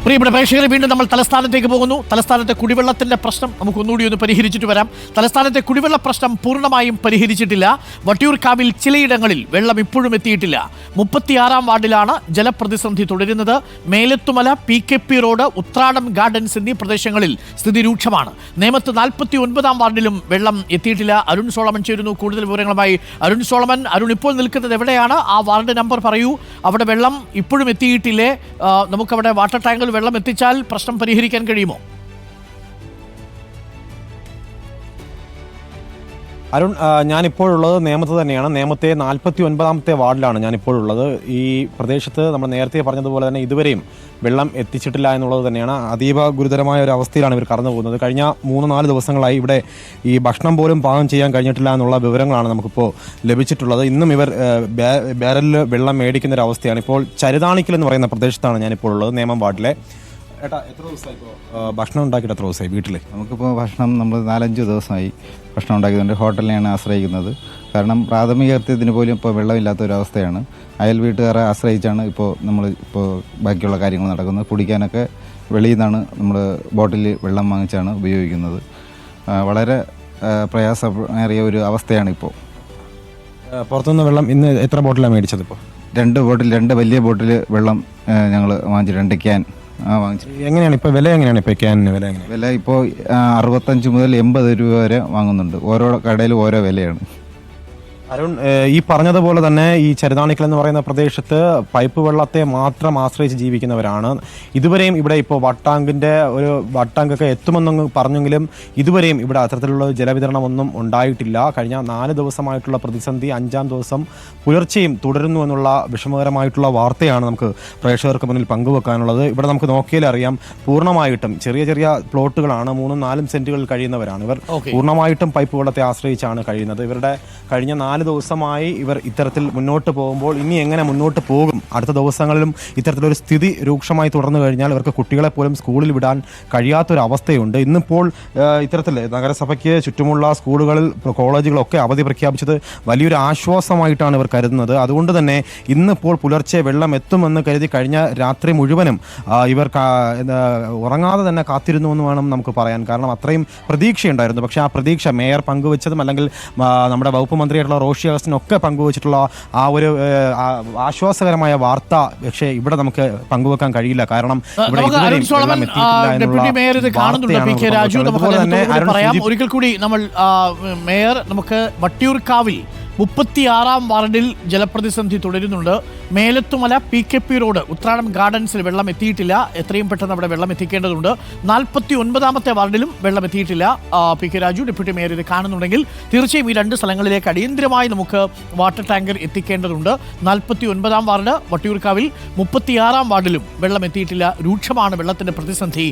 പ്രിയപ്പെട്ട പ്രേക്ഷകരെ, വീണ്ടും നമ്മൾ തലസ്ഥാനത്തേക്ക് പോകുന്നു. തലസ്ഥാനത്തെ കുടിവെള്ളത്തിന്റെ പ്രശ്നം നമുക്ക് ഒന്നുകൂടി ഒന്ന് പരിഹരിച്ചിട്ട് വരാം. തലസ്ഥാനത്തെ കുടിവെള്ള പ്രശ്നം പൂർണ്ണമായും പരിഹരിച്ചിട്ടില്ല. വട്ടിയൂർക്കാവിൽ ചിലയിടങ്ങളിൽ വെള്ളം ഇപ്പോഴും എത്തിയിട്ടില്ല. 36-ാം വാർഡിലാണ് ജലപ്രതിസന്ധി തുടരുന്നത്. മേലത്തുമല, PKP റോഡ്, ഉത്രാടം ഗാർഡൻസ് എന്നീ പ്രദേശങ്ങളിൽ സ്ഥിതി രൂക്ഷമാണ്. നേമത്ത് 49-ാം വാർഡിലും വെള്ളം എത്തിയിട്ടില്ല. അരുൺ സോളമൻ ചേരുന്നു കൂടുതൽ വിവരങ്ങളുമായി. അരുൺ സോളമൻ, അരുൺ ഇപ്പോൾ നിൽക്കുന്നത് എവിടെയാണ്? ആ വാർഡ് നമ്പർ പറയൂ. അവിടെ വെള്ളം ഇപ്പോഴും എത്തിയിട്ടില്ലേ? നമുക്കവിടെ വാട്ടർ ടാങ്കിൽ വെള്ളം എത്തിച്ചാൽ പ്രശ്നം പരിഹരിക്കാൻ കഴിയുമോ? അരുൺ, ഞാനിപ്പോഴുള്ളത് നേമത്ത് തന്നെയാണ്. നേമത്തെ 49-ാമത്തെ വാർഡിലാണ് ഞാനിപ്പോഴുള്ളത്. ഈ പ്രദേശത്ത് നമ്മൾ നേരത്തെ പറഞ്ഞതുപോലെ തന്നെ ഇതുവരെയും വെള്ളം എത്തിച്ചിട്ടില്ല എന്നുള്ളത് തന്നെയാണ്. അതീവ ഗുരുതരമായ ഒരു അവസ്ഥയിലാണ് ഇവർ കടന്നു പോകുന്നത്. കഴിഞ്ഞ 3-4 ദിവസങ്ങളായി ഇവിടെ ഈ ഭക്ഷണം പോലും പാകം ചെയ്യാൻ കഴിഞ്ഞിട്ടില്ല എന്നുള്ള വിവരങ്ങളാണ് നമുക്കിപ്പോൾ ലഭിച്ചിട്ടുള്ളത്. ഇന്നും ഇവർ ബാരലിൽ വെള്ളം മേടിക്കുന്ന ഒരു അവസ്ഥയാണ്. ഇപ്പോൾ ചരുതാണിക്കൽ എന്ന് പറയുന്ന പ്രദേശത്താണ് ഞാനിപ്പോൾ ഉള്ളത്, നേമം വാർഡിലെ. ഏട്ടാ, എത്ര ദിവസമായി ഇപ്പോൾ ഭക്ഷണം ഉണ്ടാക്കിയിട്ട് എത്ര ദിവസമായി വീട്ടിൽ? നമുക്കിപ്പോൾ ഭക്ഷണം നമ്മൾ 4-5 ദിവസമായി ഭക്ഷണം ഉണ്ടാക്കിയതുകൊണ്ട് ഹോട്ടലിനെയാണ് ആശ്രയിക്കുന്നത്. കാരണം പ്രാഥമിക കൃത്യത്തിന് പോലും ഇപ്പോൾ വെള്ളമില്ലാത്തൊരവസ്ഥയാണ്. അയൽ വീട്ടുകാരെ ആശ്രയിച്ചാണ് നമ്മൾ ബാക്കിയുള്ള കാര്യങ്ങൾ നടക്കുന്നത്. കുടിക്കാനൊക്കെ വെളിയിൽ നിന്നാണ് നമ്മൾ ബോട്ടിൽ വെള്ളം വാങ്ങിച്ചാണ് ഉപയോഗിക്കുന്നത്. വളരെ പ്രയാസമേറിയ ഒരു അവസ്ഥയാണ് ഇപ്പോൾ. പുറത്തുനിന്ന് വെള്ളം ഇന്ന് എത്ര ബോട്ടിലാണ് മേടിച്ചത്? ഇപ്പോൾ 2 വലിയ ബോട്ടിൽ വെള്ളം ഞങ്ങൾ വാങ്ങിച്ചു, 2 ക്യാൻ വാങ്ങിച്ചു. എങ്ങനെയാണ് ഇപ്പോൾ വില? എങ്ങനെയാണ് ഇപ്പോൾ ക്യാനിന് വില? വില ഇപ്പോൾ 65 മുതൽ 80 രൂപ വരെ വാങ്ങുന്നുണ്ട്. ഓരോ കടയിലും ഓരോ വിലയാണ്. അരുൺ, ഈ പറഞ്ഞതുപോലെ തന്നെ ഈ ചരുതാണിക്കൽ എന്ന് പറയുന്ന പ്രദേശത്ത് പൈപ്പ് വെള്ളത്തെ മാത്രം ആശ്രയിച്ച് ജീവിക്കുന്നവരാണ്. ഇതുവരെയും ഇവിടെ ഇപ്പോൾ വട്ടാങ്കൊക്കെ എത്തുമെന്ന് പറഞ്ഞെങ്കിലും ഇതുവരെയും ഇവിടെ അത്തരത്തിലുള്ള ജലവിതരണമൊന്നും ഉണ്ടായിട്ടില്ല. കഴിഞ്ഞ 4 ദിവസമായിട്ടുള്ള പ്രതിസന്ധി 5-ാം ദിവസം പുലർച്ചെയും തുടരുന്നു എന്നുള്ള വിഷമകരമായിട്ടുള്ള വാർത്തയാണ് നമുക്ക് പ്രേക്ഷകർക്ക് മുന്നിൽ പങ്കുവെക്കാനുള്ളത്. ഇവിടെ നമുക്ക് നോക്കിയാൽ അറിയാം, പൂർണ്ണമായിട്ടും ചെറിയ പ്ലോട്ടുകളാണ്. 3-4 സെന്റുകളിൽ കഴിയുന്നവരാണ് ഇവർ. പൂർണ്ണമായിട്ടും പൈപ്പ് വെള്ളത്തെ ആശ്രയിച്ചാണ് കഴിയുന്നത്. ഇവരുടെ കഴിഞ്ഞ 4 ദിവസമായി ഇവർ ഇത്തരത്തിൽ മുന്നോട്ട് പോകുമ്പോൾ ഇനി എങ്ങനെ മുന്നോട്ട് പോകും? അടുത്ത ദിവസങ്ങളിലും ഇത്തരത്തിലൊരു സ്ഥിതി രൂക്ഷമായി തുടർന്നു കഴിഞ്ഞാൽ ഇവർക്ക് കുട്ടികളെ പോലും സ്കൂളിൽ വിടാൻ കഴിയാത്തൊരവസ്ഥയുണ്ട്. ഇന്നിപ്പോൾ ഇത്തരത്തിൽ നഗരസഭയ്ക്ക് ചുറ്റുമുള്ള സ്കൂളുകളിൽ, കോളേജുകളൊക്കെ അവധി പ്രഖ്യാപിച്ചത് വലിയൊരു ആശ്വാസമായിട്ടാണ് ഇവർ കരുതുന്നത്. അതുകൊണ്ട് തന്നെ ഇന്നിപ്പോൾ പുലർച്ചെ വെള്ളം എത്തുമെന്ന് കരുതി കഴിഞ്ഞ രാത്രി മുഴുവനും ഇവർ ഉറങ്ങാതെ തന്നെ കാത്തിരുന്നു എന്ന് വേണം നമുക്ക് പറയാൻ. കാരണം അത്രയും പ്രതീക്ഷയുണ്ടായിരുന്നു. പക്ഷേ ആ പ്രതീക്ഷ മേയർ പങ്കുവച്ചതും അല്ലെങ്കിൽ നമ്മുടെ വകുപ്പ് മന്ത്രിയായിട്ടുള്ള റോഷി അഗസ്റ്റിനൊക്കെ പങ്കുവച്ചിട്ടുള്ള ആ ഒരു ആശ്വാസകരമായ വാർത്ത പക്ഷേ ഇവിടെ നമുക്ക് പങ്കുവെക്കാൻ കഴിയില്ല. കാരണം ഒരിക്കൽ കൂടി നമ്മൾ മേയർ നമുക്ക് വട്ടിയൂർക്കാവിൽ 36-ാം വാർഡിൽ ജലപ്രതിസന്ധി തുടരുന്നുണ്ട്. മേലത്തുമല, PKP റോഡ്, ഉത്രാടം ഗാർഡൻസിൽ വെള്ളം എത്തിയിട്ടില്ല. എത്രയും പെട്ടെന്ന് അവിടെ വെള്ളം എത്തിക്കേണ്ടതുണ്ട്. 49-ാമത്തെ വാർഡിലും വെള്ളം എത്തിയിട്ടില്ല. PK രാജു, ഡെപ്യൂട്ടി മേയർ, ഇത് കാണുന്നുണ്ടെങ്കിൽ തീർച്ചയായും ഈ 2 സ്ഥലങ്ങളിലേക്ക് അടിയന്തരമായി നമുക്ക് വാട്ടർ ടാങ്കർ എത്തിക്കേണ്ടതുണ്ട്. 49-ാം വാർഡ് വട്ടിയൂർക്കാവിൽ, 36-ാം വാർഡിലും വെള്ളം എത്തിയിട്ടില്ല. രൂക്ഷമാണ് വെള്ളത്തിന്റെ പ്രതിസന്ധി